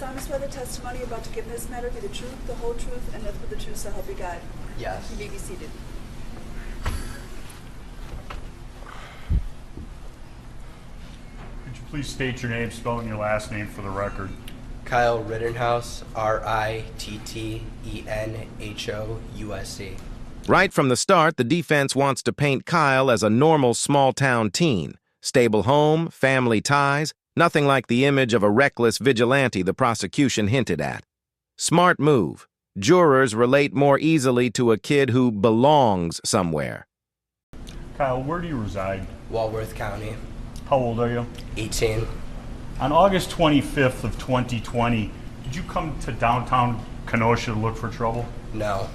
solemnly swear the testimony you're about to give in this matter be the truth, the whole truth, and nothing but the truth, so help you God? Yes. You may be seated. Could you please state your name, spelling your last name for the record? Kyle Rittenhouse, Rittenhouse. Right from the start, the defense wants to paint Kyle as a normal small-town teen. Stable home, family ties, nothing like the image of a reckless vigilante the prosecution hinted at. Smart move. Jurors relate more easily to a kid who belongs somewhere. Kyle, where do you reside? Walworth County. How old are you? 18. On August 25th of 2020, did you come to downtown Kenosha to look for trouble? No.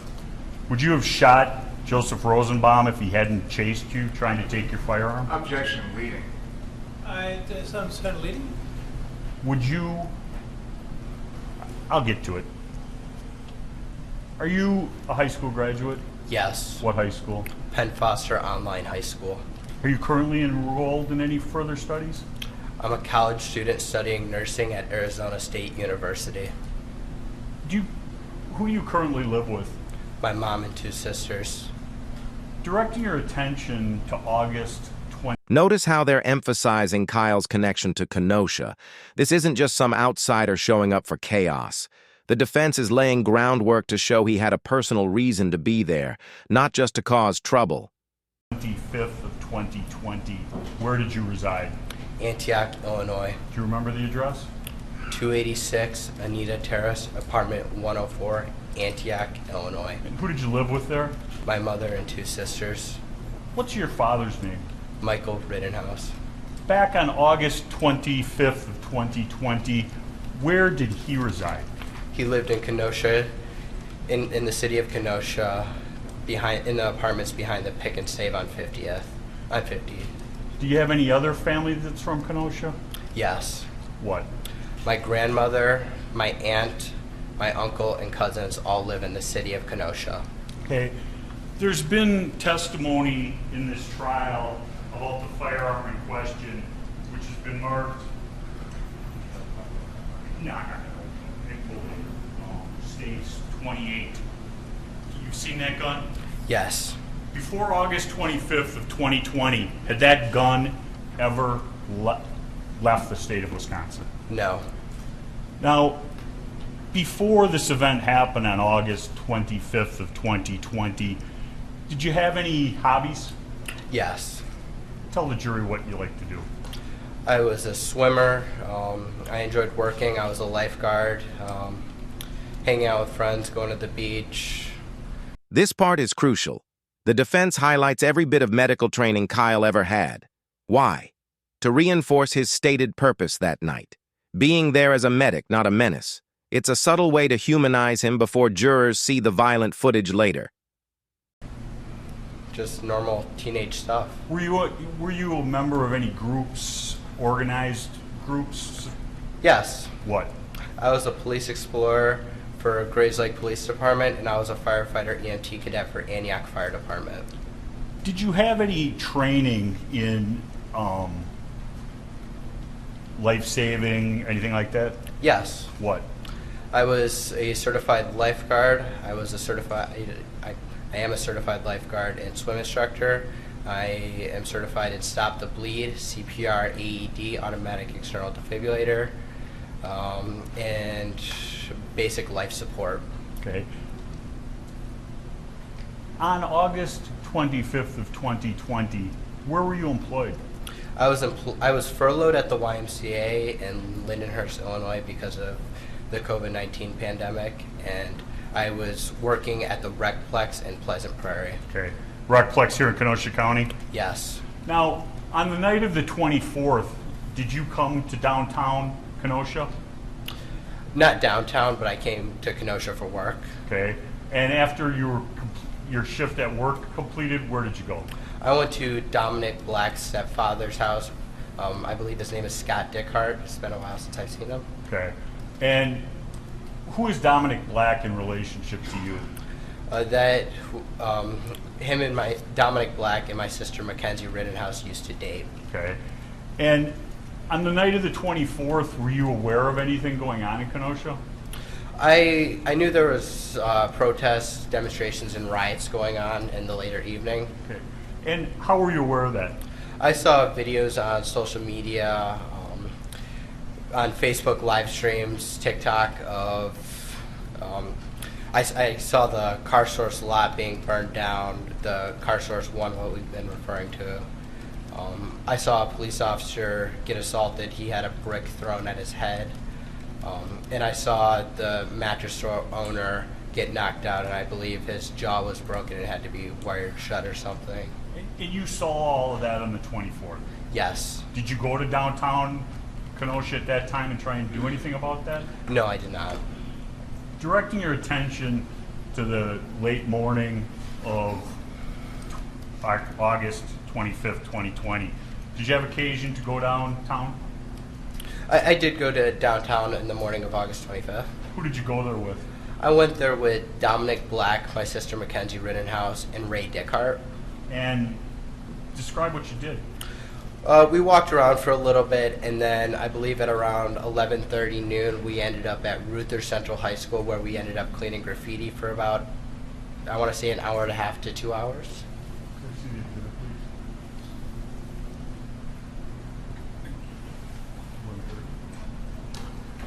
Would you have shot Joseph Rosenbaum if he hadn't chased you trying to take your firearm? Objection, leading. Some kind of leading? Would you... I'll get to it. Are you a high school graduate? Yes. What high school? Penn Foster Online High School. Are you currently enrolled in any further studies? I'm a college student studying nursing at Arizona State University. Who do you currently live with? My mom and 2 sisters. Directing your attention to August 20. Notice how they're emphasizing Kyle's connection to Kenosha. This isn't just some outsider showing up for chaos. The defense is laying groundwork to show he had a personal reason to be there, not just to cause trouble. 25th of 2020. Where did you reside? Antioch, Illinois. Do you remember the address? 286 Anita Terrace, apartment 104, Antioch, Illinois. And who did you live with there? My mother and 2 sisters. What's your father's name? Michael Rittenhouse. Back on August 25th of 2020, where did he reside? He lived in Kenosha, in the city of Kenosha, in the apartments behind the Pick and Save on 50th. On 50. Do you have any other family that's from Kenosha? Yes. What? My grandmother, my aunt, my uncle, and cousins all live in the city of Kenosha. Okay. There's been testimony in this trial about the firearm in question, which has been marked. States 28. You've seen that gun? Yes. Before August 25th of 2020, had that gun ever left the state of Wisconsin? No. Now, before this event happened on August 25th of 2020, did you have any hobbies? Yes. Tell the jury what you like to do. I was a swimmer. I enjoyed working. I was a lifeguard, hanging out with friends, going to the beach. This part is crucial. The defense highlights every bit of medical training Kyle ever had. Why? To reinforce his stated purpose that night. Being there as a medic, not a menace. It's a subtle way to humanize him before jurors see the violent footage later. Just normal teenage stuff. Were you a member of any groups, organized groups? Yes. What? I was a police explorer for Grays Lake Police Department, and I was a firefighter EMT cadet for Antioch Fire Department. Did you have any training in life-saving, anything like that? Yes. What? I was a certified lifeguard. I am a certified lifeguard and swim instructor. I am certified in Stop the Bleed, CPR, AED, automatic external defibrillator, and basic life support. Okay. On August 25th of 2020, where were you employed? I was furloughed at the YMCA in Lindenhurst, Illinois because of the COVID-19 pandemic, and I was working at the Recplex in Pleasant Prairie. Okay. Recplex here in Kenosha County? Yes. Now, on the night of the 24th, did you come to downtown Kenosha? Not downtown, but I came to Kenosha for work. Okay. And after your shift at work completed, where did you go? I went to Dominic Black's stepfather's house. I believe his name is Scott Dickhart. It's been a while since I've seen him. Okay. And who is Dominic Black in relationship to you? Him and Dominic Black and my sister Mackenzie Rittenhouse used to date. Okay. And On the night of the 24th, were you aware of anything going on in Kenosha? I knew there was protests, demonstrations, and riots going on in the later evening. Okay. And how were you aware of that? I saw videos on social media, on Facebook live streams, TikTok of. I saw the car source lot being burned down. The car source one, what we've been referring to. I saw a police officer get assaulted. He had a brick thrown at his head. And I saw the mattress store owner get knocked out, and I believe his jaw was broken and had to be wired shut or something. And you saw all of that on the 24th? Yes. Did you go to downtown Kenosha at that time and try and do anything about that? No, I did not. Directing your attention to the late morning of August 25th, 2020, did you have occasion to go downtown? I did go to downtown in the morning of August 25th. Who did you go there with? I went there with Dominic Black, my sister Mackenzie Rittenhouse, and Ray Dickhart. And describe what you did. We walked around for a little bit, and then I believe at around 11:30 noon, we ended up at Ruther Central High School, where we ended up cleaning graffiti for about, I want to say, an hour and a half to 2 hours.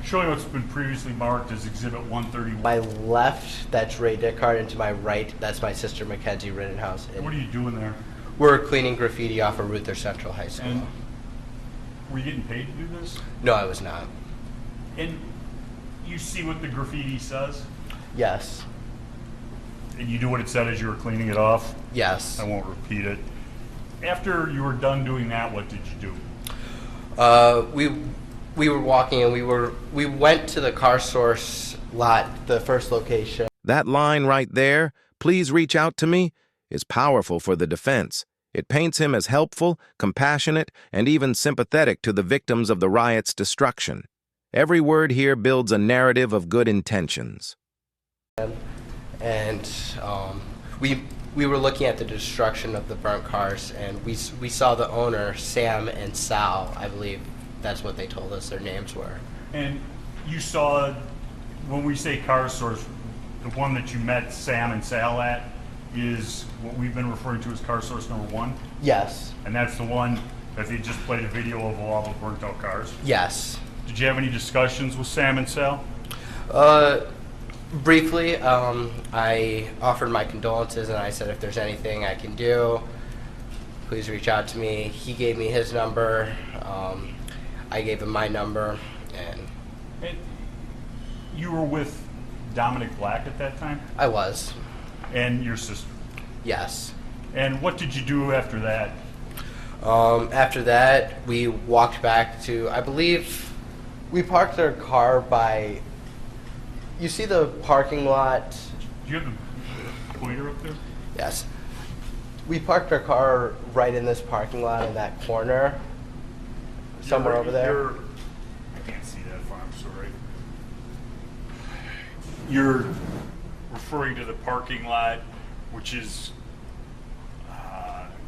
Showing what's been previously marked as Exhibit 131. My left, that's Ray Dickhart, and to my right, that's my sister Mackenzie Rittenhouse. And what are you doing there? We're cleaning graffiti off of Ruther Central High School. And were you getting paid to do this? No, I was not. And you see what the graffiti says? Yes. And you do what it said as you were cleaning it off? Yes. I won't repeat it. After you were done doing that, what did you do? We were walking, and we went to the car source lot, the first location. That line right there, "Please reach out to me," is powerful for the defense. It paints him as helpful, compassionate, and even sympathetic to the victims of the riot's destruction. Every word here builds a narrative of good intentions. And we were looking at the destruction of the burnt cars, and we saw the owner, Sam and Sal, I believe that's what they told us their names were. And you saw, when we say car source, the one that you met Sam and Sal at is what we've been referring to as car source number 1? Yes. And that's the one that they just played a video of all the burnt out cars? Yes. Did you have any discussions with Sam and Sal? Briefly, I offered my condolences, and I said if there's anything I can do, please reach out to me. He gave me his number. I gave him my number, and you were with Dominic Black at that time? I was. And your sister? Yes. And what did you do after that? After that, we walked back to, I believe, we parked our car by, you see the parking lot? Do you have the pointer up there? Yes. We parked our car right in this parking lot in that corner, somewhere over there. I can't see that far, I'm sorry. You're referring to the parking lot, which is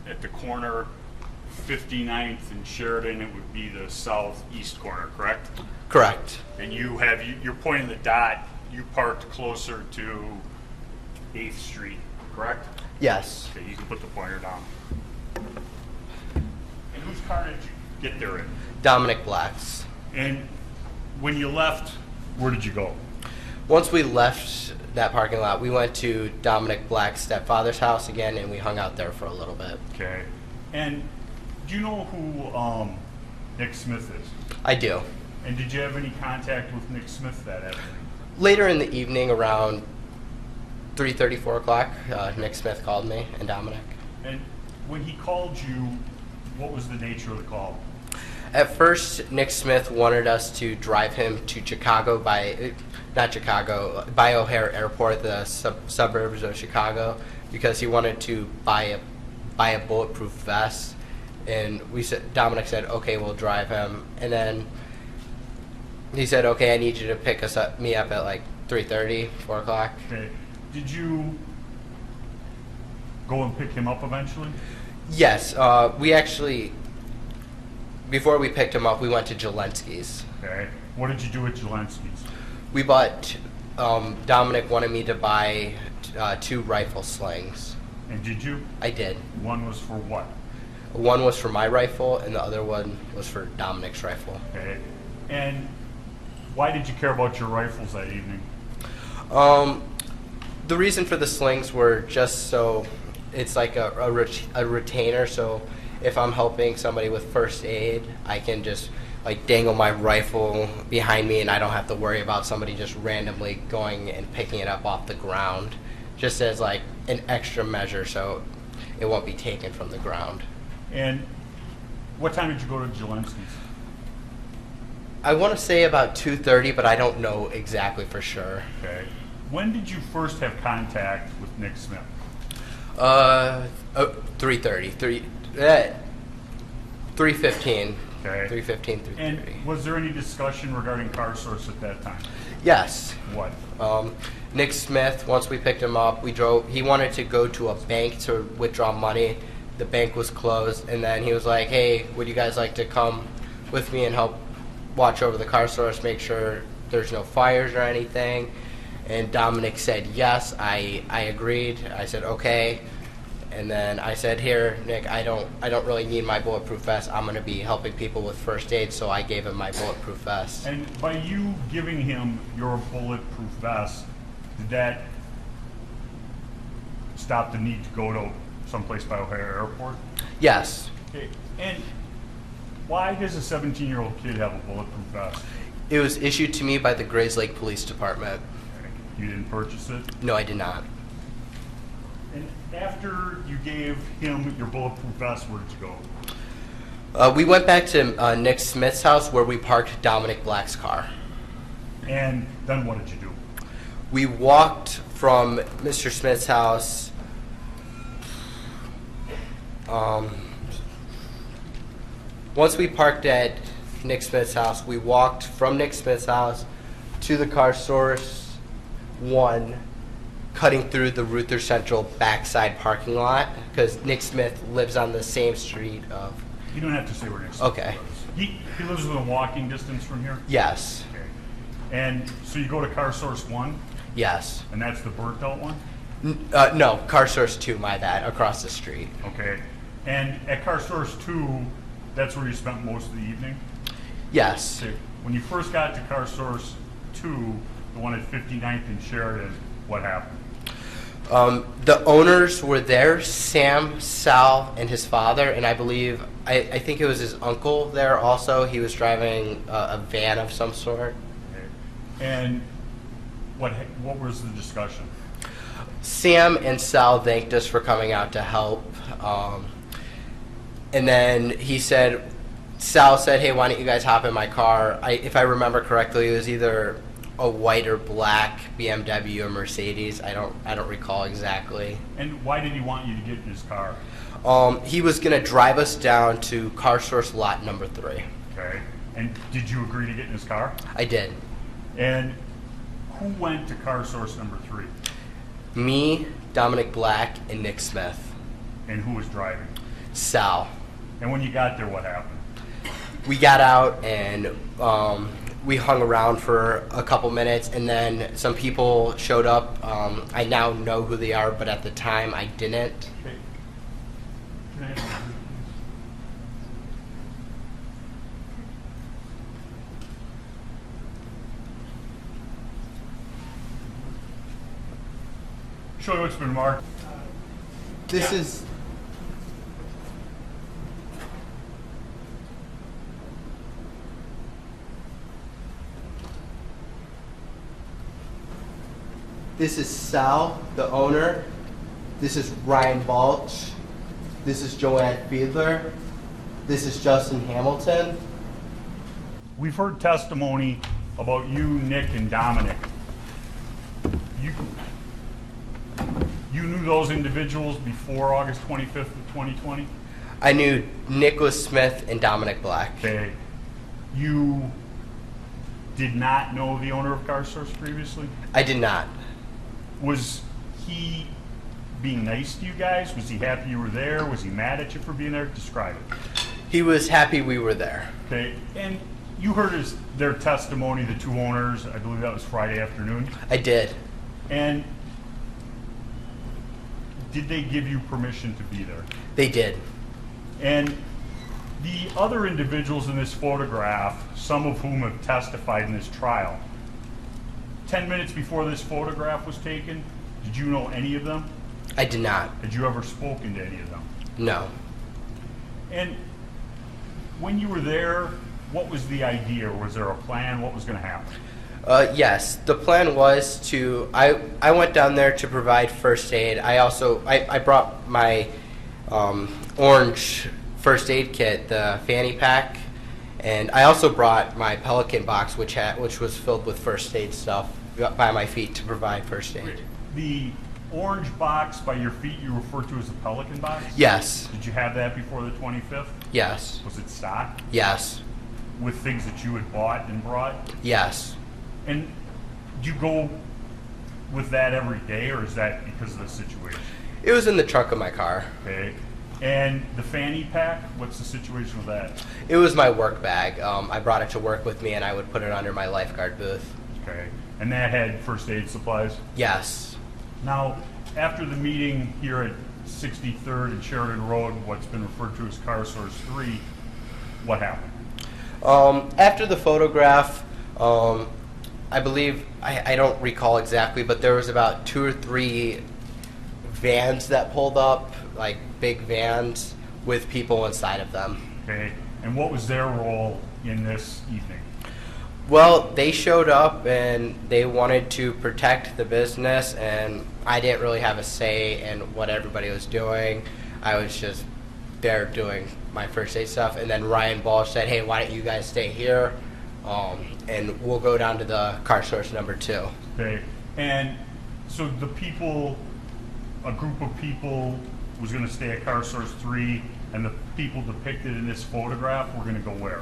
at the corner 59th and Sheridan. It would be the southeast corner, correct? Correct. And you're pointing the dot. You parked closer to 8th Street, correct? Yes. Okay, you can put the pointer down. And whose car did you get there in? Dominic Black's. And when you left, where did you go? Once we left that parking lot, we went to Dominic Black's stepfather's house again, and we hung out there for a little bit. Okay. And do you know who Nick Smith is? I do. And did you have any contact with Nick Smith that afternoon? Later in the evening, around 3:30, 4 o'clock, Nick Smith called me and Dominic. And when he called you, what was the nature of the call? At first, Nick Smith wanted us to drive him to Chicago by O'Hare Airport, the suburbs of Chicago, because he wanted to buy a bulletproof vest. And Dominic said, okay, we'll drive him. And then he said, okay, I need you to pick me up at like 3:30, 4 o'clock. Okay. Did you go and pick him up eventually? Yes, we before we picked him up, we went to Jelensky's. Okay. What did you do at Jelensky's? We bought, Dominic wanted me to buy 2 rifle slings. And did you? I did. One was for what? One was for my rifle, and the other one was for Dominic's rifle. Okay. And why did you care about your rifles that evening? The reason for the slings were just so it's like a retainer, so if I'm helping somebody with first aid, I can just like dangle my rifle behind me and I don't have to worry about somebody just randomly going and picking it up off the ground, just as like an extra measure so it won't be taken from the ground. And what time did you go to Jelensky's? I want to say about 2:30, but I don't know exactly for sure. Okay. When did you first have contact with Nick Smith? 3:30. 3:15. Okay. 3:15, 3:30. And was there any discussion regarding Car Source at that time? Yes. What? Nick Smith, once we picked him up, we drove. He wanted to go to a bank to withdraw money. The bank was closed, and then he was like, "Hey, would you guys like to come with me and help watch over the Car Source, make sure there's no fires or anything?" And Dominic said yes. I agreed. I said okay. And then I said, "Here, Nick, I don't really need my bulletproof vest. I'm going to be helping people with first aid," so I gave him my bulletproof vest. And by you giving him your bulletproof vest, did that stop the need to go to someplace by O'Hare Airport? Yes. Okay. And why does a 17-year-old kid have a bulletproof vest? It was issued to me by the Grays Lake Police Department. Okay. You didn't purchase it? No, I did not. And after you gave him your bulletproof vest, where did you go? We went back to Nick Smith's house where we parked Dominic Black's car. And then what did you do? We walked from Mr. Smith's house. Once we parked at Nick Smith's house, we walked from Nick Smith's house to the Car Source 1, cutting through the Ruther Central backside parking lot, because Nick Smith lives on the same street of... You don't have to say where Nick Smith Okay. lives. He lives within walking distance from here? Yes. Okay. And so you go to Car Source 1, Yes. and that's the burnt out one? No, Car Source 2, my bad, across the street. Okay. And at Car Source 2, that's where you spent most of the evening? Yes. Okay. When you first got to Car Source 2, the one at 59th and Sheridan, what happened? The owners were there, Sam, Sal, and his father, and I believe, I think it was his uncle there also. He was driving a van of some sort. Okay. And what was the discussion? Sam and Sal thanked us for coming out to help. And then Sal said, "Hey, why don't you guys hop in my car?" If I remember correctly, it was either a white or black BMW or Mercedes. I don't recall exactly. And why did he want you to get in his car? He was going to drive us down to Car Source lot number 3. Okay. And did you agree to get in his car? I did. And who went to Car Source number 3? Me, Dominic Black, and Nick Smith. And who was driving? Sal. And when you got there, what happened? We got out and we hung around for a couple minutes, and then some people showed up. I now know who they are, but at the time I didn't. Okay. Can I ask you? Show you what's been marked. This is... This is Sal, the owner. This is Ryan Balch. This is Joanne Fiedler. This is Justin Hamilton. We've heard testimony about you, Nick, and Dominic. You knew those individuals before August 25th of 2020? I knew Nicholas Smith and Dominic Black. Okay. You did not know the owner of Car Source previously? I did not. Was he being nice to you guys? Was he happy you were there? Was he mad at you for being there? Describe it. He was happy we were there. Okay, and you heard their testimony, the two owners, I believe that was Friday afternoon. I did. And did they give you permission to be there? They did. And the other individuals in this photograph, some of whom have testified in this trial, 10 minutes before this photograph was taken, did you know any of them? I did not. Had you ever spoken to any of them? No. And when you were there, what was the idea? Was there a plan? What was going to happen? Yes, the plan was to, I went down there to provide first aid. I brought my orange first aid kit, the fanny pack, and I also brought my Pelican box, which was filled with first aid stuff by my feet to provide first aid. The orange box by your feet you refer to as a Pelican box? Yes. Did you have that before the 25th? Yes. Was it stocked? Yes. With things that you had bought and brought? Yes. And do you go with that every day, or is that because of the situation? It was in the trunk of my car. Okay. And the fanny pack, what's the situation with that? It was my work bag. I brought it to work with me, and I would put it under my lifeguard booth. Okay. And that had first aid supplies? Yes. Now, after the meeting here at 63rd and Sheridan Road, what's been referred to as Car Source 3, what happened? After the photograph, I believe, I don't recall exactly, but there was about 2 or 3 vans that pulled up, like big vans with people inside of them. Okay. And what was their role in this evening? Well, they showed up and they wanted to protect the business, and I didn't really have a say in what everybody was doing. I was just there doing my first aid stuff, and then Ryan Balch said, "Hey, why don't you guys stay here, and we'll go down to the car source number 2." Okay. And so the people, a group of people was going to stay at Car Source 3, and the people depicted in this photograph were going to go where?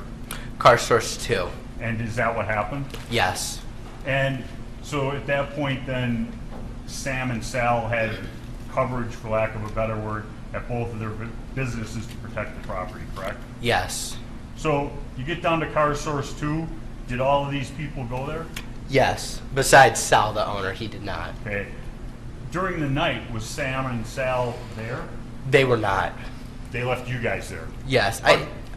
Car source 2. And is that what happened? Yes. And so at that point then, Sam and Sal had coverage, for lack of a better word, at both of their businesses to protect the property, correct? Yes. So you get down to Car Source 2, did all of these people go there? Yes. Besides Sal, the owner, he did not. Okay. During the night, was Sam and Sal there? They were not. They left you guys there? Yes.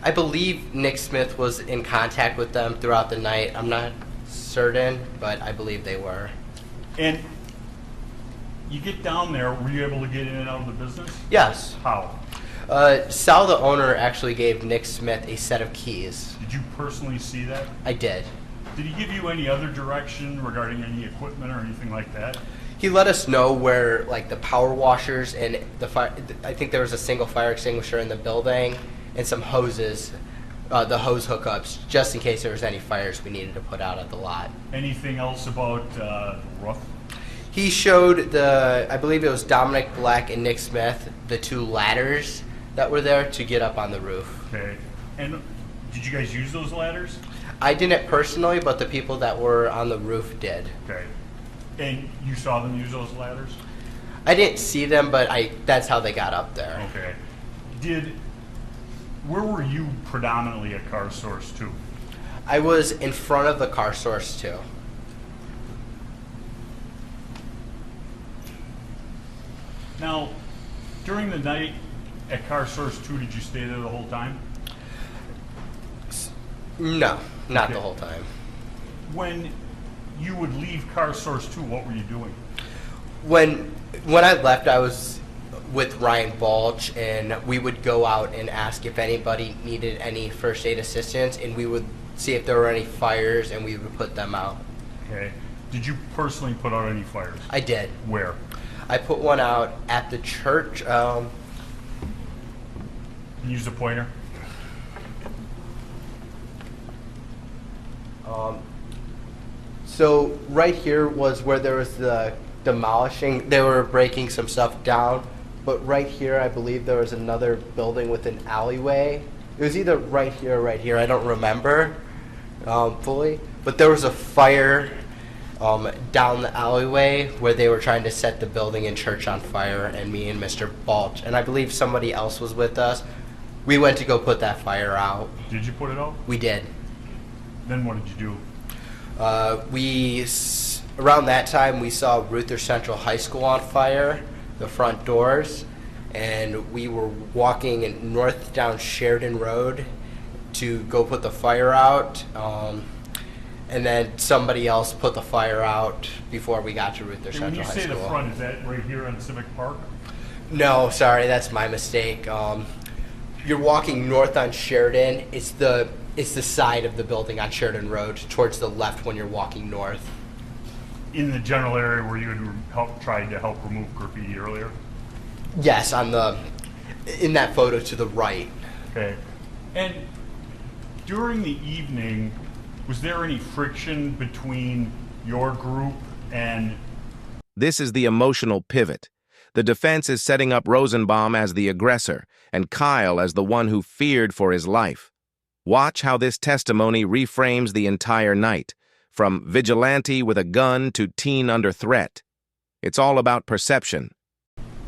I believe Nick Smith was in contact with them throughout the night. I'm not certain, but I believe they were. And you get down there, were you able to get in and out of the business? Yes. How? Sal, the owner, actually gave Nick Smith a set of keys. Did you personally see that? I did. Did he give you any other direction regarding any equipment or anything like that? He let us know where, like, the power washers and the fire. I think there was a single fire extinguisher in the building and some hoses, the hose hookups, just in case there was any fires we needed to put out at the lot. Anything else about the roof? He showed I believe it was Dominic Black and Nick Smith, the 2 ladders that were there to get up on the roof. Okay. And did you guys use those ladders? I didn't personally, but the people that were on the roof did. Okay. And you saw them use those ladders? I didn't see them, but that's how they got up there. Okay. Where were you predominantly at Car Source 2? I was in front of the car source 2. Now, during the night at Car Source 2, did you stay there the whole time? No, not Okay. the whole time. When you would leave Car Source 2, what were you doing? When I left, I was with Ryan Balch, and we would go out and ask if anybody needed any first aid assistance, and we would see if there were any fires, and we would put them out. Okay. Did you personally put out any fires? I did. Where? I put one out at the church. Can you use the pointer? So right here was where there was the demolishing. They were breaking some stuff down. But right here, I believe there was another building with an alleyway. It was either right here or right here. I don't remember fully. But there was a fire down the alleyway where they were trying to set the building and church on fire, and me and Mr. Balch. And I believe somebody else was with us. We went to go put that fire out. Did you put it out? We did. Then what did you do? Around that time, we saw Ruther Central High School on fire, the front doors, and we were walking north down Sheridan Road to go put the fire out, and then somebody else put the fire out before we got to Ruther Central High School. When you say the front, is that right here on Civic Park? No, sorry, that's my mistake. You're walking north on Sheridan. It's the side of the building on Sheridan Road, towards the left when you're walking north. In the general area where you had tried to help remove graffiti earlier? Yes, in that photo to the right. Okay. And during the evening, was there any friction between your group and... This is the emotional pivot. The defense is setting up Rosenbaum as the aggressor and Kyle as the one who feared for his life. Watch how this testimony reframes the entire night, from vigilante with a gun to teen under threat. It's all about perception.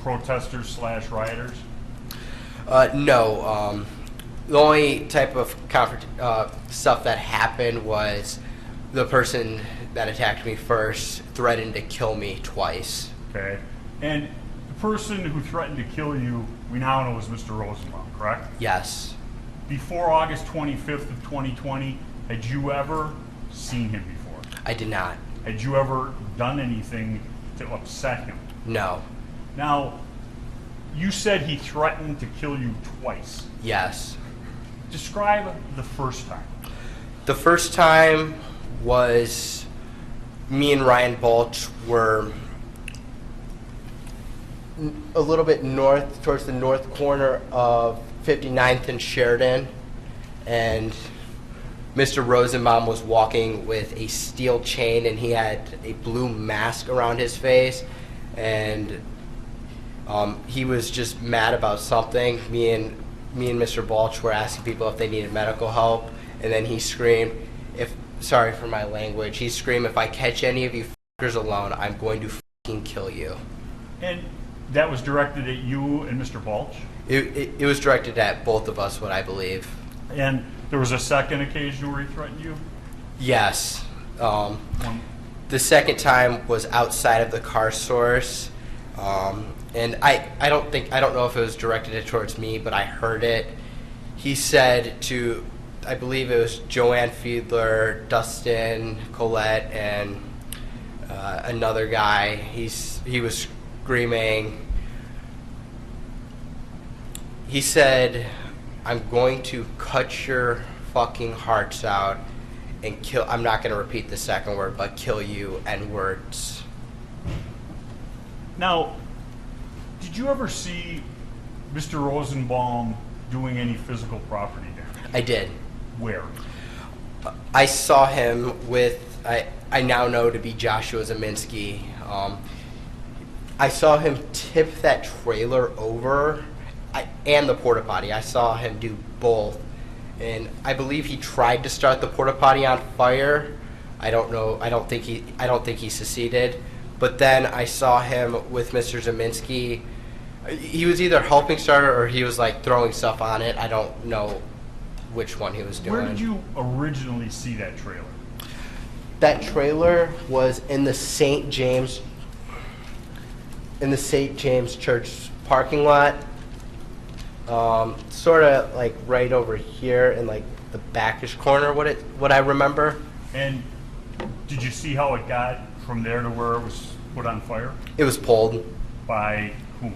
Protesters / rioters? No. The only type of stuff that happened was the person that attacked me first threatened to kill me twice. Okay. And the person who threatened to kill you, we now know is Mr. Rosenbaum, correct? Yes. Before August 25th of 2020, had you ever seen him before? I did not. Had you ever done anything to upset him? No. Now, you said he threatened to kill you twice. Yes. Describe the first time. The first time was me and Ryan Balch were a little bit north, towards the north corner of 59th and Sheridan, and Mr. Rosenbaum was walking with a steel chain, and he had a blue mask around his face, and he was just mad about something. Me and Mr. Balch were asking people if they needed medical help, and then he screamed, sorry for my language, he screamed, "If I catch any of you fuckers alone, I'm going to fucking kill you." And that was directed at you and Mr. Balch? It was directed at both of us, what I believe. And there was a second occasion where he threatened you? Yes. The second time was outside of the car source, and I don't know if it was directed towards me, but I heard it. He said to, I believe it was Joanne Fiedler, Dustin, Colette, and another guy. He was screaming. He said, "I'm going to cut your fucking hearts out and kill," I'm not going to repeat the second word, but "kill you," N-words. Now, did you ever see Mr. Rosenbaum doing any physical property damage? I did. Where? I saw him with, I now know to be Joshua Zeminski. I saw him tip that trailer over and the porta potty. I saw him do both, and I believe he tried to start the porta potty on fire. I don't know. I don't think he succeeded. But then I saw him with Mr. Zeminski. He was either helping start it or he was like throwing stuff on it. I don't know which one he was doing. Where did you originally see that trailer? That trailer was in the St. James Church parking lot. Sort of like right over here in like the backish corner, what I remember. And did you see how it got from there to where it was put on fire? It was pulled. By whom?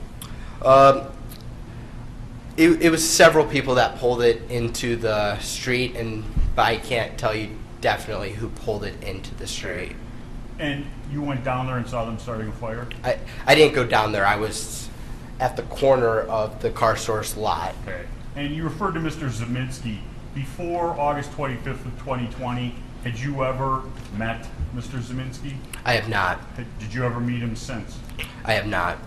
It was several people that pulled it into the street, and I can't tell you definitely who pulled it into the street. And you went down there and saw them starting a fire? I didn't go down there. I was at the corner of the car source lot. Okay. And you referred to Mr. Zeminski. Before August 25th of 2020, had you ever met Mr. Zeminski? I have not. Did you ever meet him since? I have not.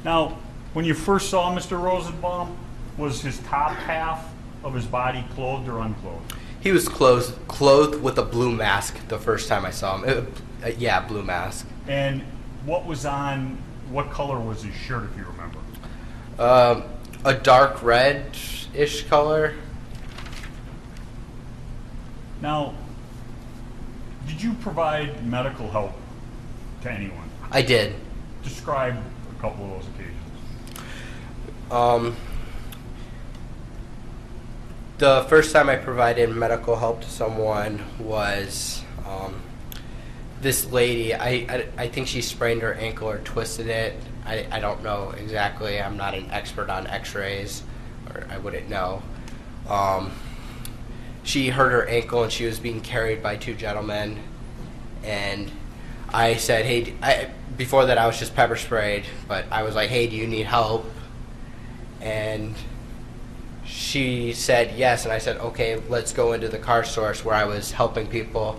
Now, when you first saw Mr. Rosenbaum, was his top half of his body clothed or unclothed? He was clothed with a blue mask the first time I saw him. Yeah, blue mask. And what color was his shirt, if you remember? A dark red-ish color. Now, did you provide medical help to anyone? I did. Describe a couple of those occasions. The first time I provided medical help to someone was this lady. I think she sprained her ankle or twisted it. I don't know exactly. I'm not an expert on x-rays, or I wouldn't know. She hurt her ankle and she was being carried by two gentlemen. And I said, hey, before that I was just pepper sprayed, but I was like, hey, do you need help? And she said yes, and I said, okay, let's go into the car source where I was helping people.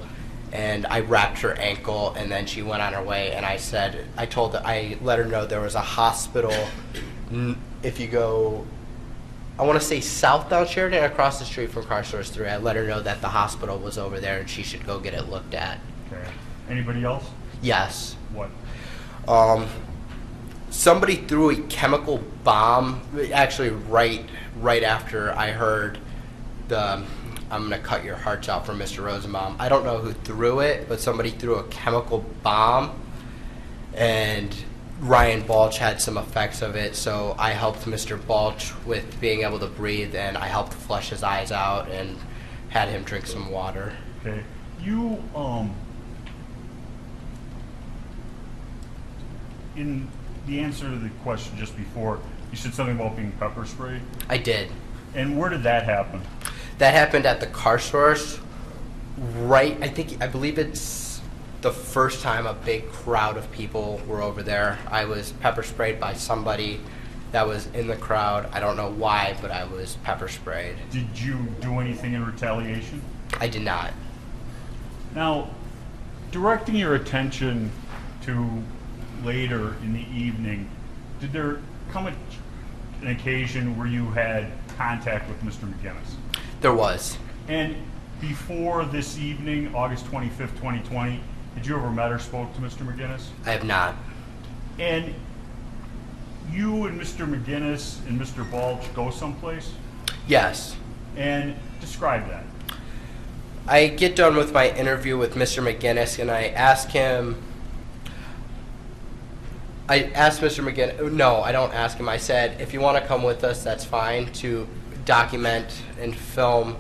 And I wrapped her ankle, and then she went on her way. And I let her know there was a hospital. If you go, I want to say south down Sheridan, across the street from Car Source 3. I let her know that the hospital was over there, and she should go get it looked at. Okay. Anybody else? Yes. What? Somebody threw a chemical bomb. Actually, right after I heard I'm going to cut your hearts out from Mr. Rosenbaum. I don't know who threw it, but somebody threw a chemical bomb, and Ryan Balch had some effects of it, so I helped Mr. Balch with being able to breathe, and I helped flush his eyes out and had him drink some water. Okay. You, in the answer to the question just before, you said something about being pepper sprayed? I did. And where did that happen? That happened at the car source, I believe it's the first time a big crowd of people were over there. I was pepper sprayed by somebody that was in the crowd. I don't know why, but I was pepper sprayed. Did you do anything in retaliation? I did not. Now, directing your attention to later in the evening, did there come an occasion where you had contact with Mr. McGinnis? There was. And before this evening, August 25th, 2020, had you ever met or spoke to Mr. McGinnis? I have not. And you and Mr. McGinnis and Mr. Balch go someplace? Yes. And describe that. I get done with my interview with Mr. McGinnis, and I ask him, Mr. McGinnis, no, I don't ask him. I said, if you want to come with us, that's fine, to document and film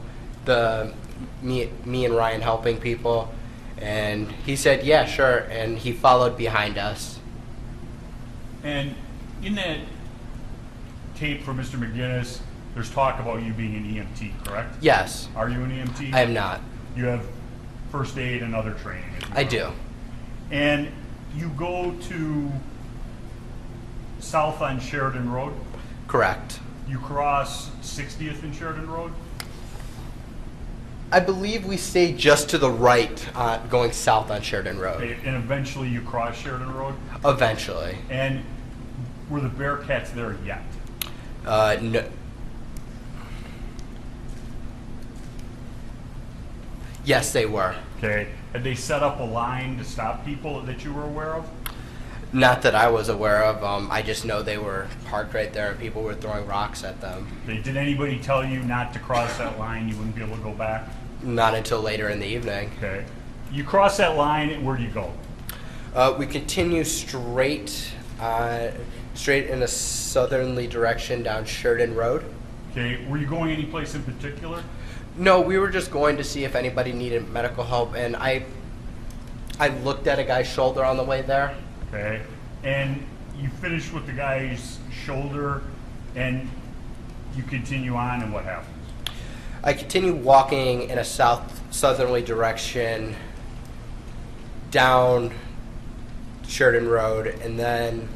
me and Ryan helping people. And he said, yeah, sure, and he followed behind us. And in that tape for Mr. McGinnis, there's talk about you being an EMT, correct? Yes. Are you an EMT? I am not. You have first aid and other training? I do. And you go to south on Sheridan Road? Correct. You cross 60th and Sheridan Road? I believe we stay just to the right going south on Sheridan Road. And eventually you cross Sheridan Road? Eventually. And were the Bearcats there yet? No. Yes, they were. Okay. Had they set up a line to stop people that you were aware of? Not that I was aware of. I just know they were parked right there and people were throwing rocks at them. Okay. Did anybody tell you not to cross that line? You wouldn't be able to go back? Not until later in the evening. Okay. You cross that line, and where do you go? We continue straight in a southerly direction down Sheridan Road. Okay. Were you going any place in particular? No, we were just going to see if anybody needed medical help, and I looked at a guy's shoulder on the way there. Okay. And you finish with the guy's shoulder, and you continue on, and what happens? I continue walking in a southerly direction down Sheridan Road, and then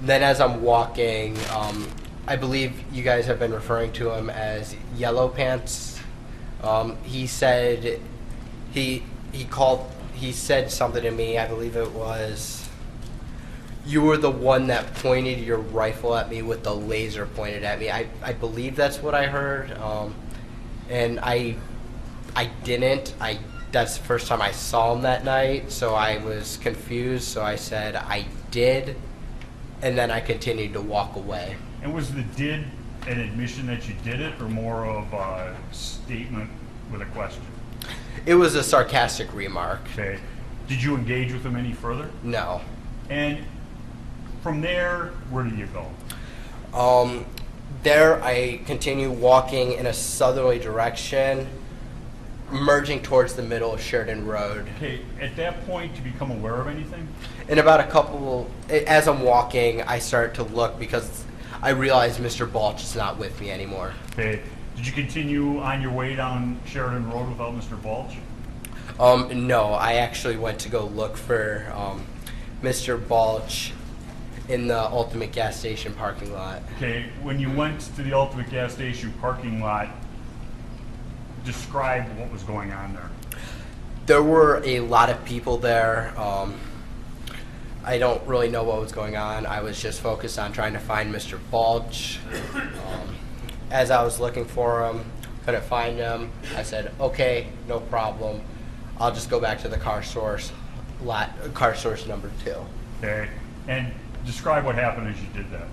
as I'm walking, I believe you guys have been referring to him as Yellow Pants. He said he said something to me. I believe it was, you were the one that pointed your rifle at me with the laser pointed at me. I believe that's what I heard. And I didn't. That's the first time I saw him that night, so I was confused. So I said I did, and then I continued to walk away. And was the did an admission that you did it, or more of a statement with a question? It was a sarcastic remark. Okay. Did you engage with him any further? No. And from there, where did you go? There I continue walking in a southerly direction, merging towards the middle of Sheridan Road. Okay, at that point, to become aware of anything? In about as I'm walking, I start to look because I realize Mr. Balch is not with me anymore. Okay, did you continue on your way down Sheridan Road without Mr. Balch? No, I actually went to go look for Mr. Balch in the Ultimate gas station parking lot. Okay, when you went to the Ultimate gas station parking lot, describe what was going on there. There were a lot of people there. I don't really know what was going on. I was just focused on trying to find Mr. Balch. As I was looking for him, couldn't find him. I said, okay, no problem. I'll just go back to the car source number 2. Okay, and describe what happened as you did that.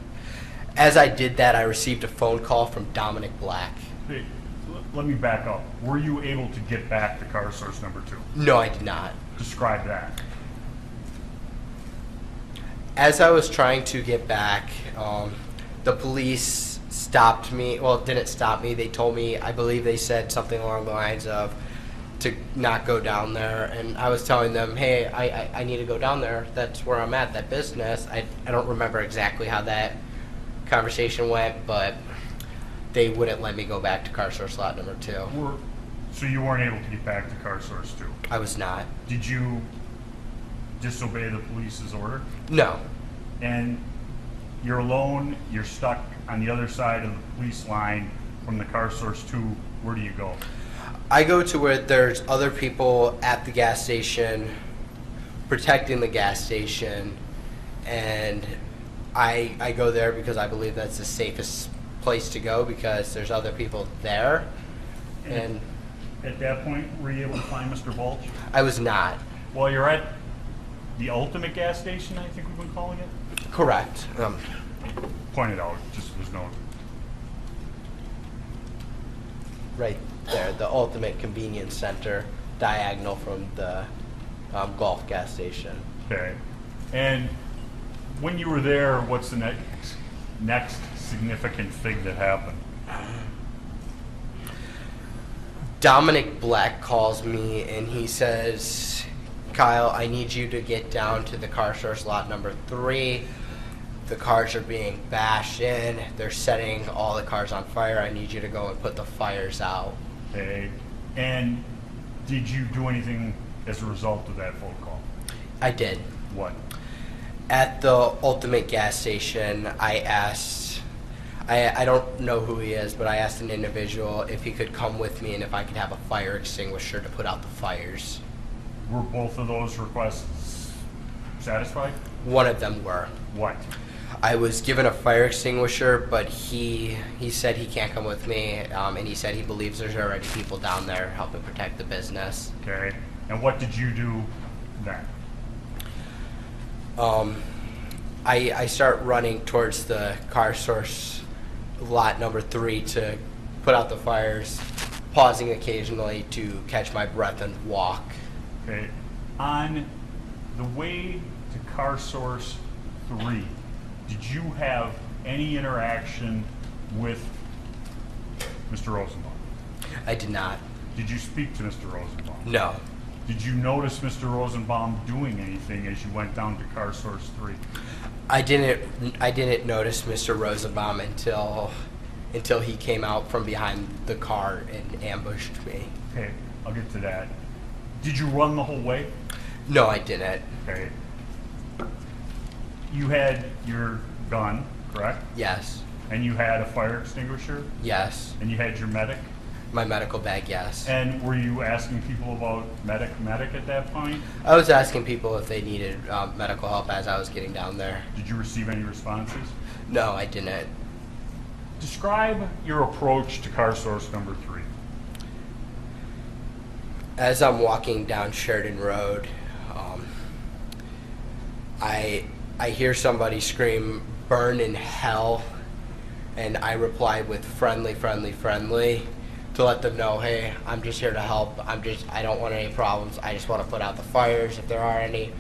As I did that, I received a phone call from Dominic Black. Hey, let me back up. Were you able to get back to car source number 2? No, I did not. Describe that. As I was trying to get back, the police stopped me. Well, didn't stop me. They told me, I believe they said something along the lines of to not go down there. And I was telling them, hey, I need to go down there. That's where I'm at, that business. I don't remember exactly how that conversation went, but they wouldn't let me go back to car source lot number 2. So you weren't able to get back to car source 2? I was not. Did you disobey the police's order? No. And you're alone, you're stuck on the other side of the police line from the car source 2. Where do you go? I go to where there's other people at the gas station protecting the gas station, and I go there because I believe that's the safest place to go because there's other people there. And at that point, were you able to find Mr. Balch? I was not. While you're at the Ultimate gas station, I think we've been calling it? Correct. Point it out, just there's no... Right there, the Ultimate Convenience Center, diagonal from the Golf gas station. Okay. And when you were there, what's the next significant thing that happened? Dominic Black calls me and he says, Kyle, I need you to get down to the car source lot number 3. The cars are being bashed in. They're setting all the cars on fire. I need you to go and put the fires out. Okay. And did you do anything as a result of that phone call? I did. What? At the Ultimate gas station, I asked, I don't know who he is, but I asked an individual if he could come with me and if I could have a fire extinguisher to put out the fires. Were both of those requests satisfied? One of them were. What? I was given a fire extinguisher, but he said he can't come with me, and he said he believes there's already people down there helping protect the business. Okay. And what did you do then? I start running towards the car source lot number 3 to put out the fires, pausing occasionally to catch my breath and walk. Okay. On the way to car source 3, did you have any interaction with Mr. Rosenbaum? I did not. Did you speak to Mr. Rosenbaum? No. Did you notice Mr. Rosenbaum doing anything as you went down to car source 3? I didn't notice Mr. Rosenbaum until he came out from behind the car and ambushed me. Okay, I'll get to that. Did you run the whole way? No, I didn't. Okay. You had your gun, correct? Yes. And you had a fire extinguisher? Yes. And you had your medic? My medical bag, yes. And were you asking people about medic at that point? I was asking people if they needed medical help as I was getting down there. Did you receive any responses? No, I didn't. Describe your approach to car source number 3. As I'm walking down Sheridan Road, I hear somebody scream, "Burn in hell," and I reply with friendly, friendly, friendly, to let them know, hey, I'm just here to help. I don't want any problems. I just want to put out the fires if there are any.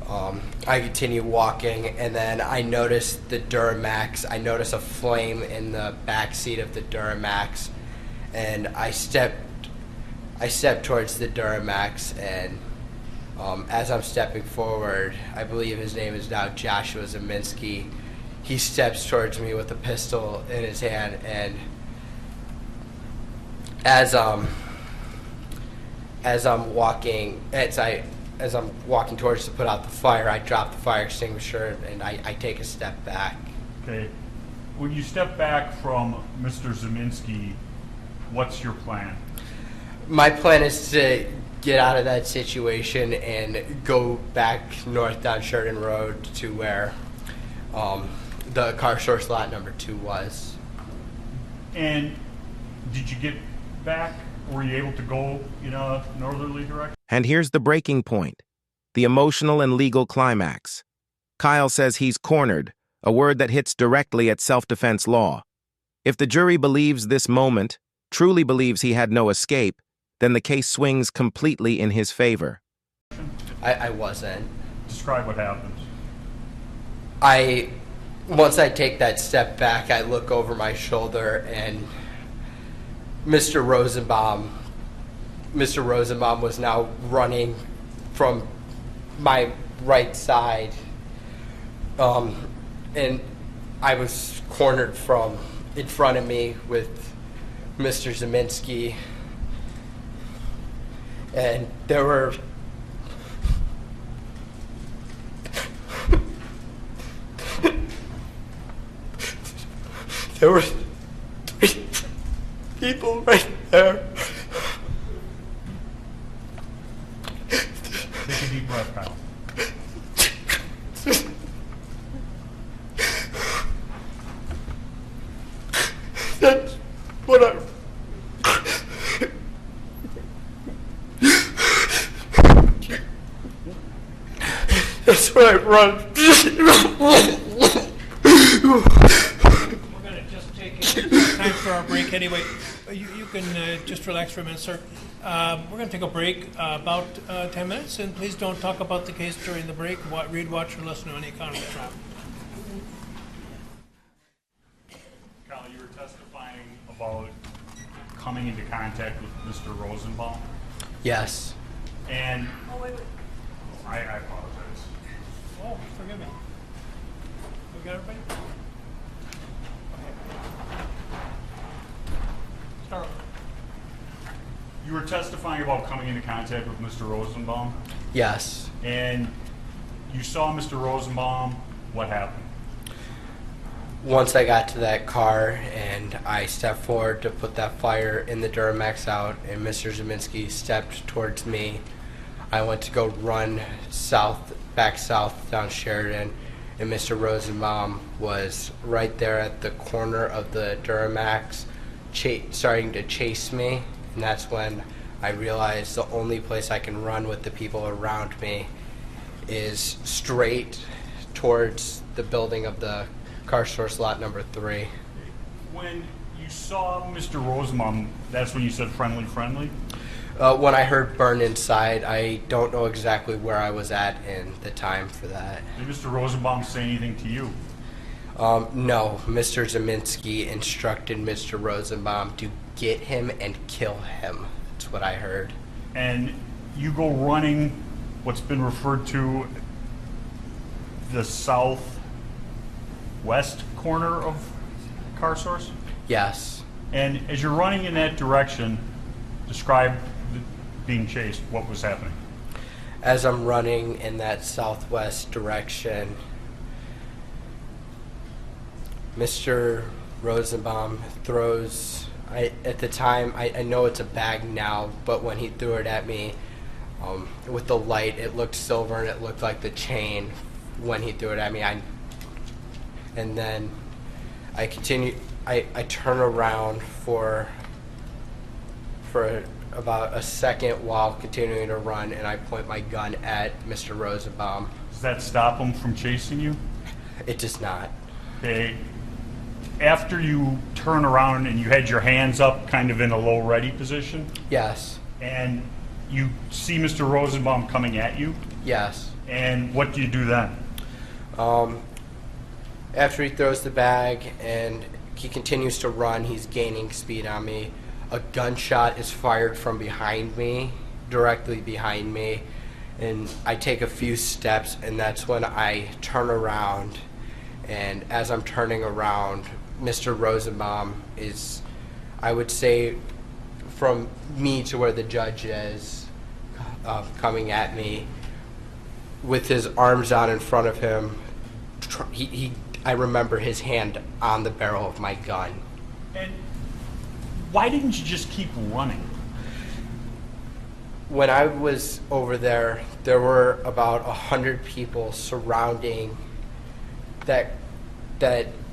I continue walking, and then I notice the Duramax. I notice a flame in the back seat of the Duramax, and I step towards the Duramax, and as I'm stepping forward, I believe his name is now Joshua Zeminski. He steps towards me with a pistol in his hand, and as I'm walking towards to put out the fire, I drop the fire extinguisher and I take a step back. Okay. When you step back from Mr. Zeminski, what's your plan? My plan is to get out of that situation and go back north down Sheridan Road to where the car source lot number 2 was. And did you get back? Were you able to go in a northerly direction? And here's the breaking point, the emotional and legal climax. Kyle says he's cornered, a word that hits directly at self-defense law. If the jury believes this moment, truly believes he had no escape, then the case swings completely in his favor. I wasn't. Describe what happens. Once I take that step back, I look over my shoulder, and Mr. Rosenbaum was now running from my right side, and I was cornered from in front of me with Mr. Zeminski, and there were three people right there. Take a deep breath, Kyle. That's what I run. We're going to just take time for our break anyway. You can just relax for a minute, sir. We're going to take a break about 10 minutes, and please don't talk about the case during the break. Read, watch, or listen to any account of the trial. Kyle, you were testifying about coming into contact with Mr. Rosenbaum, Yes. and Oh, wait. I apologize. Oh, forgive me. We got everybody? Okay. Start over. You were testifying about coming into contact with Mr. Rosenbaum, Yes. and you saw Mr. Rosenbaum. What happened? Once I got to that car and I stepped forward to put that fire in the Duramax out, and Mr. Zeminski stepped towards me, I went to go run back south down Sheridan, and Mr. Rosenbaum was right there at the corner of the Duramax, starting to chase me, and that's when I realized the only place I can run with the people around me is straight towards the building of the car source lot number 3. When you saw Mr. Rosenbaum, that's when you said friendly, friendly? When I heard burn inside, I don't know exactly where I was at in the time for that. Did Mr. Rosenbaum say anything to you? No, Mr. Zeminski instructed Mr. Rosenbaum to get him and kill him. That's what I heard. And you go running what's been referred to the southwest corner of car source? Yes. And as you're running in that direction, describe being chased. What was happening? As I'm running in that southwest direction, Mr. Rosenbaum throws, at the time, I know it's a bag now, but when he threw it at me, with the light, it looked silver and it looked like the chain when he threw it at me. And then I continue, I turn around for about a second while continuing to run, and I point my gun at Mr. Rosenbaum. Does that stop him from chasing you? It does not. Okay. After you turn around and you had your hands up kind of in a low ready position, Yes. and you see Mr. Rosenbaum coming at you, Yes. and what do you do then? After he throws the bag and he continues to run, he's gaining speed on me. A gunshot is fired from behind me, directly behind me, and I take a few steps, and that's when I turn around. And as I'm turning around, Mr. Rosenbaum is, I would say, from me to where the judge is, coming at me with his arms out in front of him. I remember his hand on the barrel of my gun. And why didn't you just keep running? When I was over there, there were about 100 people surrounding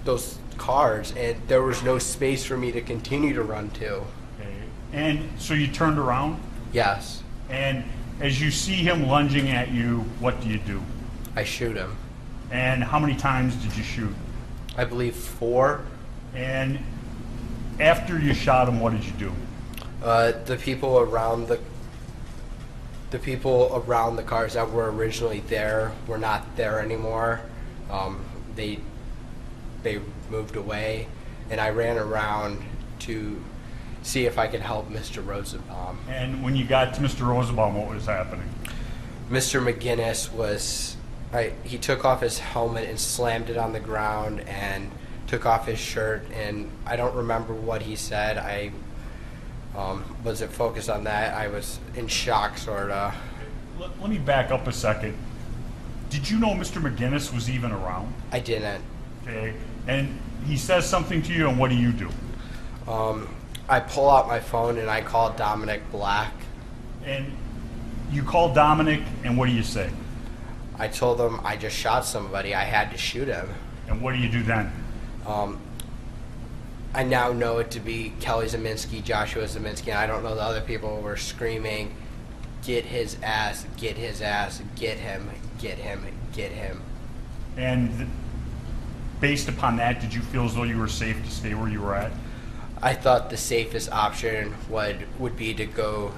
those cars, and there was no space for me to continue to run to. Okay. And so you turned around, Yes, and as you see him lunging at you, what do you do? I shoot him. And how many times did you shoot? I believe 4. And after you shot him, what did you do? The people around the cars that were originally there were not there anymore. They moved away, and I ran around to see if I could help Mr. Rosenbaum. And when you got to Mr. Rosenbaum, what was happening? Mr. McGinnis he took off his helmet and slammed it on the ground and took off his shirt, and I don't remember what he said. I wasn't focused on that. I was in shock, sort of. Let me back up a second. Did you know Mr. McGinnis was even around? I didn't. Okay. And he says something to you, and what do you do? I pull out my phone and I call Dominic Black. And you call Dominic, and what do you say? I told him I just shot somebody. I had to shoot him. And what do you do then? I now know it to be Kelly Zeminski, Joshua Zeminski, and I don't know the other people were screaming, "Get his ass, get his ass, get him, get him, get him." And based upon that, did you feel as though you were safe to stay where you were at? I thought the safest option would be to go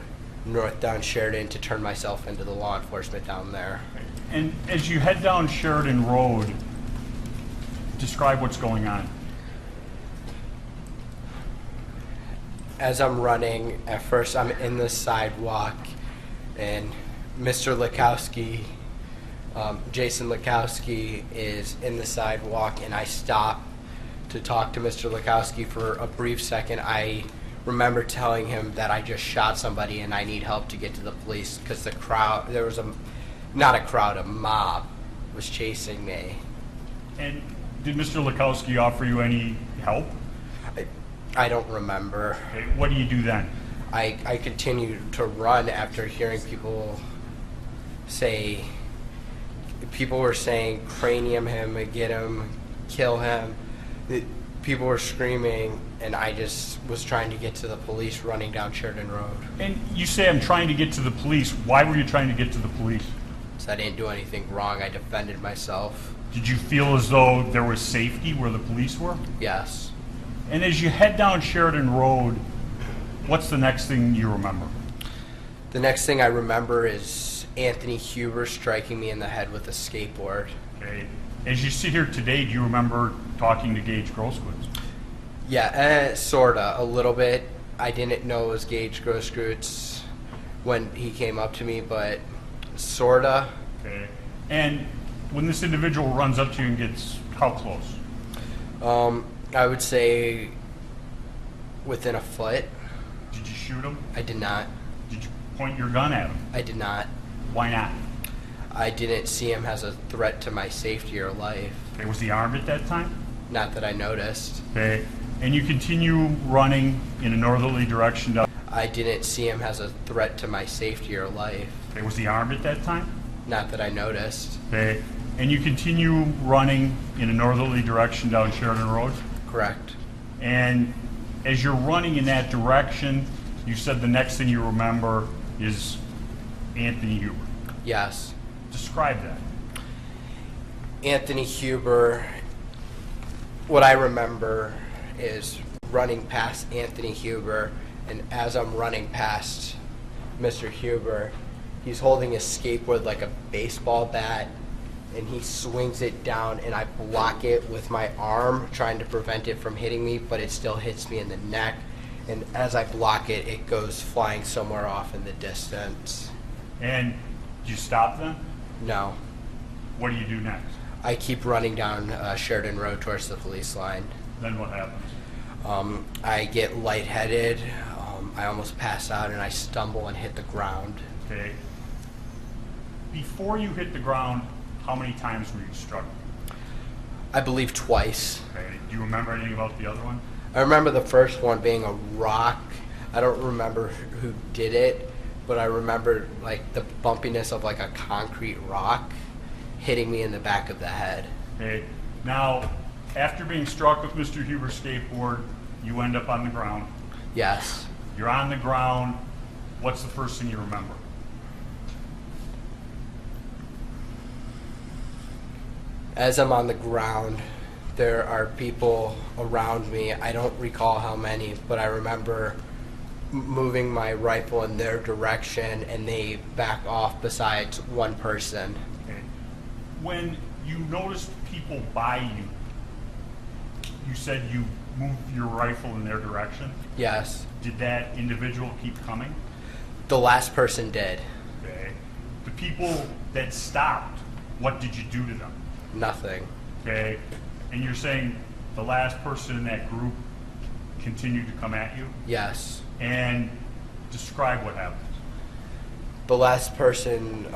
north down Sheridan to turn myself into the law enforcement down there. And as you head down Sheridan Road, describe what's going on. As I'm running, at first I'm in the sidewalk, and Mr. Lukowski, Jason Lukowski, is in the sidewalk, and I stop to talk to Mr. Lukowski for a brief second. I remember telling him that I just shot somebody and I need help to get to the police because the crowd, there was a mob was chasing me. And did Mr. Lukowski offer you any help? I don't remember. Okay, what do you do then? I continued to run after hearing people were saying cranium him, get him, kill him. People were screaming, and I just was trying to get to the police running down Sheridan Road. And you say I'm trying to get to the police. Why were you trying to get to the police? So I didn't do anything wrong. I defended myself. Did you feel as though there was safety where the police were? Yes. And as you head down Sheridan Road, what's the next thing you remember? The next thing I remember is Anthony Huber striking me in the head with a skateboard. Okay. As you sit here today, do you remember talking to Gage Grosskreutz? Yeah, sorta, a little bit. I didn't know it was Gage Grosskreutz when he came up to me, but sorta. Okay. And when this individual runs up to you and gets how close? I would say within a foot. Did you shoot him? I did not. Did you point your gun at him? I did not. Why not? I didn't see him as a threat to my safety or life. Okay. Was he armed at that time? Not that I noticed. Okay. And you continue running in a northerly direction down. I didn't see him as a threat to my safety or life. Okay. Was he armed at that time? Not that I noticed. Okay. And you continue running in a northerly direction down Sheridan Road? Correct. And as you're running in that direction, You said the next thing you remember is Anthony Huber. Yes. Describe that. Anthony Huber, what I remember is running past Anthony Huber, and as I'm running past Mr. Huber, he's holding a skateboard like a baseball bat, and he swings it down, and I block it with my arm, trying to prevent it from hitting me, but it still hits me in the neck, and as I block it, it goes flying somewhere off in the distance. And do you stop then? No. What do you do next? I keep running down Sheridan Road towards the police line. Then what happens? I get lightheaded, I almost pass out, and I stumble and hit the ground. Okay. Before you hit the ground, how many times were you struck? I believe twice. Okay. Do you remember anything about the other one? I remember the first one being a rock. I don't remember who did it, but I remember like the bumpiness of like a concrete rock hitting me in the back of the head. Okay. Now, after being struck with Mr. Huber's skateboard, you end up on the ground. Yes. You're on the ground. What's the first thing you remember? As I'm on the ground, there are people around me. I don't recall how many, but I remember moving my rifle in their direction, and they back off besides one person. Okay. When you noticed people by you, you said you moved your rifle in their direction. Yes. Did that individual keep coming? The last person did. Okay. The people that stopped, what did you do to them? Nothing. Okay. And you're saying the last person in that group continued to come at you? Yes. And describe what happened. The last person,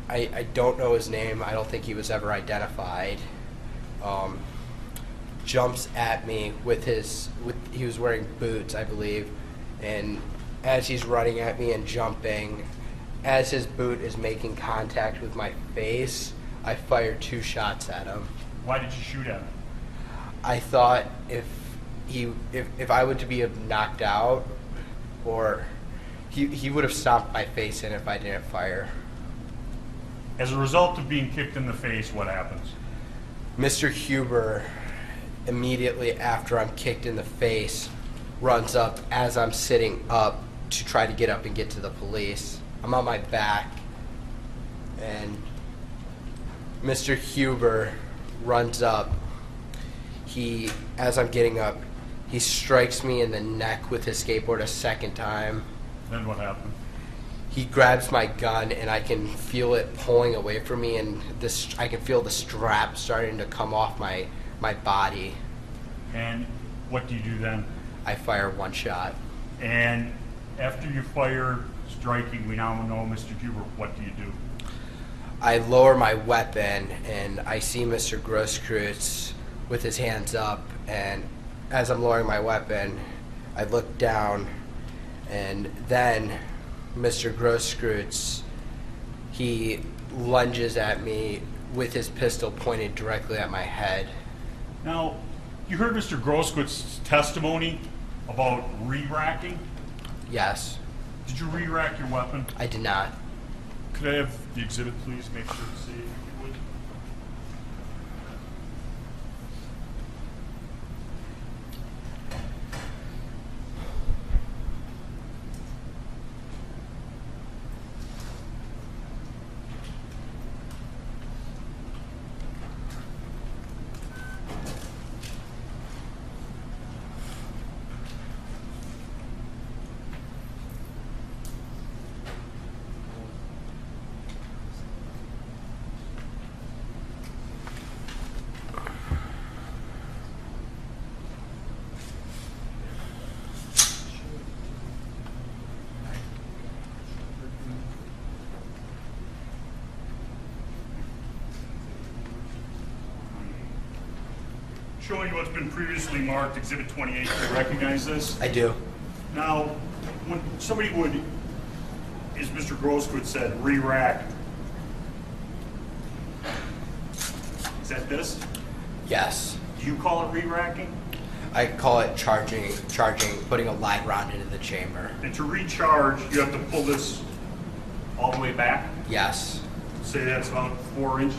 I don't know his name. I don't think he was ever identified. Jumps at me he was wearing boots, I believe, and as he's running at me and jumping, as his boot is making contact with my face, I fired 2 shots at him. Why did you shoot at him? I thought if I were to be knocked out, or he would have stomped my face in if I didn't fire. As a result of being kicked in the face, what happens? Mr. Huber, immediately after I'm kicked in the face, runs up as I'm sitting up to try to get up and get to the police. I'm on my back, and Mr. Huber runs up. As I'm getting up, he strikes me in the neck with his skateboard a second time. Then what happened? He grabs my gun, and I can feel it pulling away from me, and I can feel the strap starting to come off my body. And what do you do then? I fire 1 shot. And after you fire, striking, we now know Mr. Huber, what do you do? I lower my weapon, and I see Mr. Grosskreutz with his hands up, and as I'm lowering my weapon, I look down, and then Mr. Grosskreutz, he lunges at me with his pistol pointed directly at my head. Now, you heard Mr. Grosskreuz's testimony about re-racking. Yes. Did you re-rack your weapon? I did not. Could I have the exhibit, please? Make sure to see if you would. Showing you what's been previously marked, Exhibit 28. Do you recognize this? I do. Now, when somebody would, as Mr. Grosskreutz said, re-rack, is that this? Yes. Do you call it re-racking? I call it charging, putting a live round into the chamber. And to recharge, you have to pull this all the way back? Yes. Say that's about 4 inches?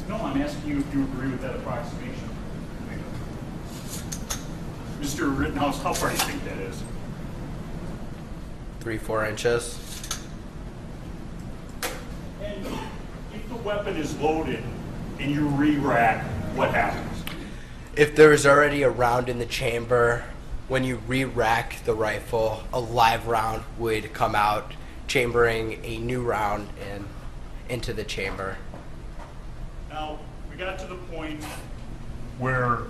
No, I'm asking you if you agree with that approximation. Mr. Rittenhouse, how far do you think that is? 3-4 inches. And if the weapon is loaded and you re-rack, what happens? If there is already a round in the chamber, when you re-rack the rifle, a live round would come out, chambering a new round into the chamber. Now, we got to the point where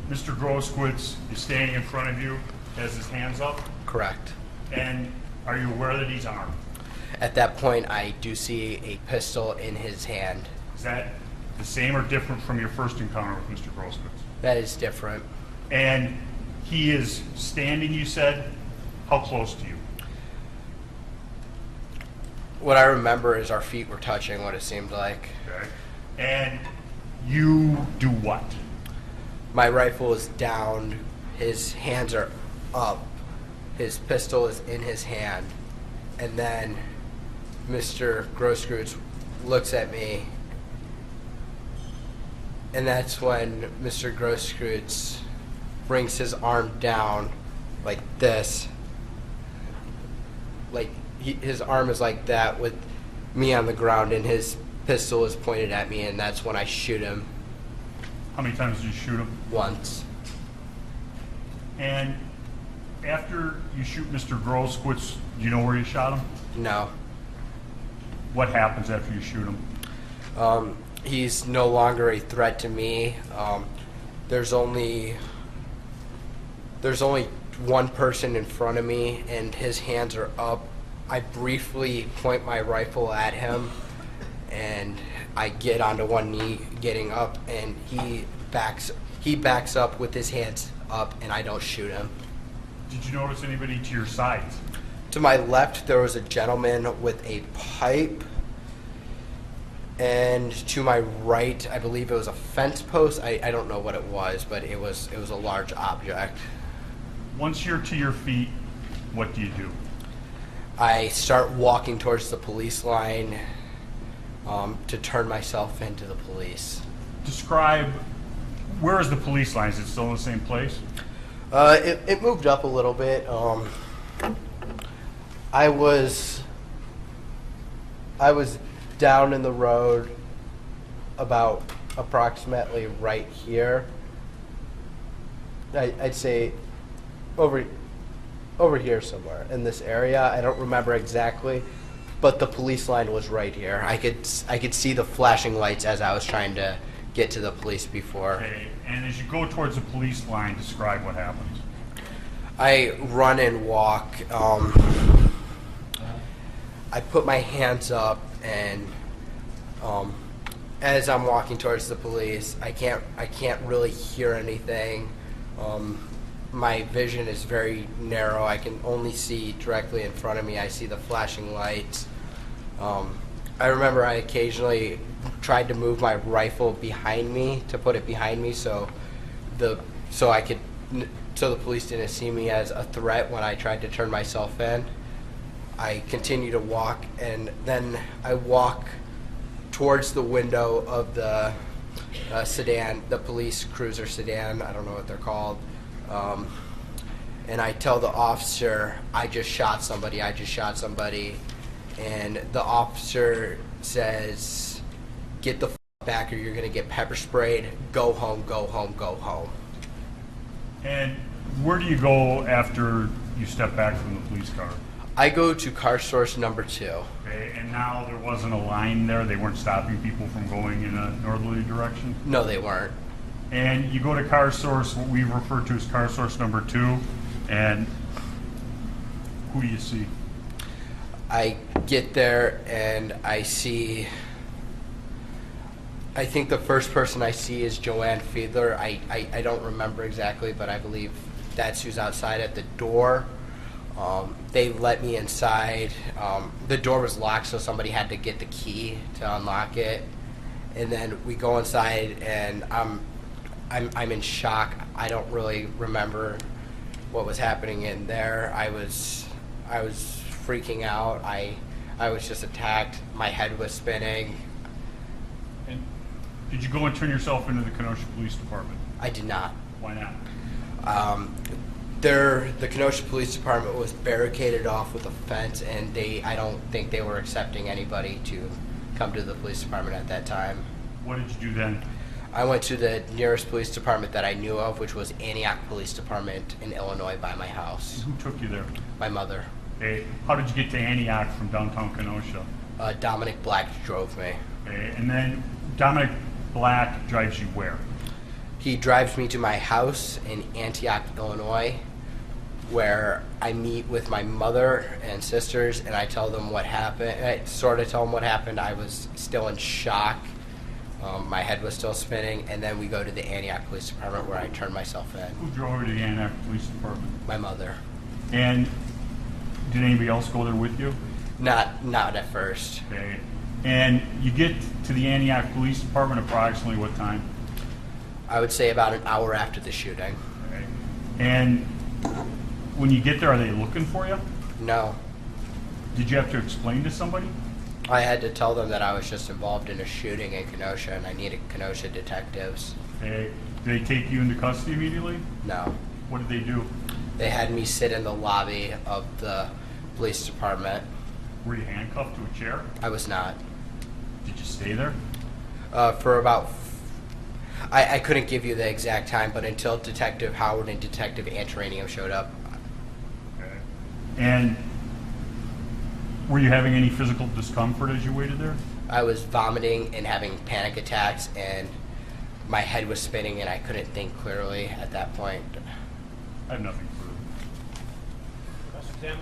Mr. Grosskreutz is standing in front of you, has his hands up, Correct. and are you aware that he's armed? At that point, I do see a pistol in his hand. Is that the same or different from your first encounter with Mr. Grosskreutz? That is different. And he is standing, you said, how close to you? What I remember is our feet were touching, what it seemed like. Okay. And you do what? My rifle is down, his hands are up, his pistol is in his hand, and then Mr. Grosskreutz looks at me, and that's when Mr. Grosskreutz brings his arm down like this, like his arm is like that with me on the ground, and his pistol is pointed at me, and that's when I shoot him How many times did you shoot him? once. And after you shoot Mr. Grosskreutz, do you know where you shot him? No. What happens after you shoot him? He's no longer a threat to me. There's only one person in front of me, and his hands are up. I briefly point my rifle at him, and I get onto one knee, getting up, and he backs up with his hands up, and I don't shoot him. Did you notice anybody to your side? To my left, there was a gentleman with a pipe, and to my right, I believe it was a fence post. I don't know what it was, but it was a large object. Once you're to your feet, what do you do? I start walking towards the police line to turn myself into the police. Describe, where is the police line? Is it still in the same place? It moved up a little bit. I was down in the road about approximately right here. I'd say over here somewhere in this area. I don't remember exactly, but the police line was right here. I could see the flashing lights as I was trying to get to the police before. Okay, and as you go towards the police line, describe what happens. I run and walk. I put my hands up, and as I'm walking towards the police, I can't really hear anything. My vision is very narrow. I can only see directly in front of me. I see the flashing lights. I remember I occasionally tried to move my rifle behind me, to put it behind me, so the police didn't see me as a threat when I tried to turn myself in. I continue to walk, and then I walk towards the window of the sedan, the police cruiser sedan. I don't know what they're called. And I tell the officer, I just shot somebody. And the officer says, get the back or you're going to get pepper sprayed. Go home, go home, go home. And where do you go after you step back from the police car? I go to car source number 2. Okay, and now there wasn't a line there? They weren't stopping people from going in a northerly direction? No, they weren't. And you go to car source, what we refer to as car source number 2, and who do you see? I get there and I think the first person I see is Joanne Fiedler. I don't remember exactly, but I believe that's who's outside at the door. They let me inside. The door was locked, so somebody had to get the key to unlock it. And then we go inside, and I'm in shock. I don't really remember what was happening in there. I was freaking out. I was just attacked. My head was spinning. And did you go and turn yourself into the Kenosha Police Department? I did not. Why not? The Kenosha Police Department was barricaded off with a fence, and I don't think they were accepting anybody to come to the police department at that time. What did you do then? I went to the nearest police department that I knew of, which was Antioch Police Department in Illinois by my house. Who took you there? My mother. Okay. How did you get to Antioch from downtown Kenosha? Dominic Black drove me. Okay. And then Dominic Black drives you where? He drives me to my house in Antioch, Illinois, where I meet with my mother and sisters, and I tell them what happened. I sort of tell them what happened. I was still in shock. My head was still spinning, and then we go to the Antioch Police Department where I turn myself in. Who drove you to the Antioch Police Department? My mother. And did anybody else go there with you? Not at first. Okay. And you get to the Antioch Police Department approximately what time? I would say about an hour after the shooting. Okay. And when you get there, are they looking for you? No. Did you have to explain to somebody? I had to tell them that I was just involved in a shooting in Kenosha, and I needed Kenosha detectives. Okay. Did they take you into custody immediately? No. What did they do? They had me sit in the lobby of the police department. Were you handcuffed to a chair? I was not. Did you stay there? For about... I couldn't give you the exact time, but until Detective Howard and Detective Antaranium showed up. Okay. And were you having any physical discomfort as you waited there? I was vomiting and having panic attacks, and my head was spinning, and I couldn't think clearly at that point. I have nothing further. Officer Tim?